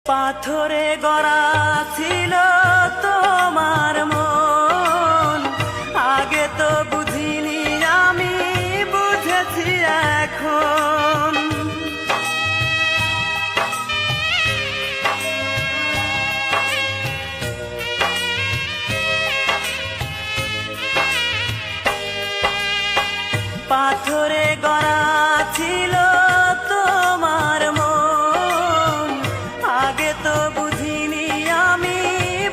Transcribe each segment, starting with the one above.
পাথরে গড়া ছিল তোমার মন, আগে তো বুঝিনি, আমি বুঝেছি এখন। পাথরে গড়া ছিল তোমার মন, আগে তো বুঝিনি, আমি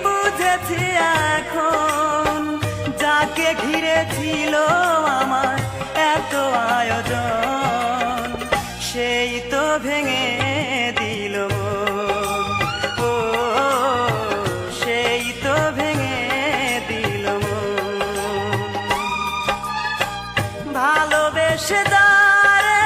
বুঝেছি এখন। যাকে ঘিরে ছিল আমার এত আয়োজন, সেই তো ভেঙে দিল মন। ও সেই তো ভেঙে দিল মন। ভালোবেসে দারে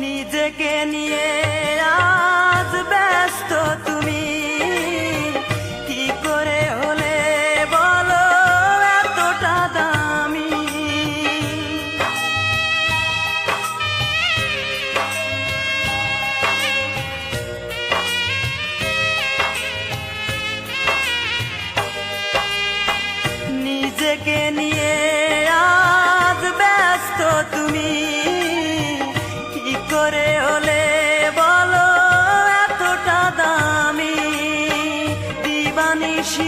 নিজেকে নিয়ে আজ ব্যস্ত তুমি, কি করে হলে বলো এতটা দামি। নিজেকে নিয়ে আজ ব্যস্ত তুমি, কি করে হলে বলো এতটা দামি। দিবানিশি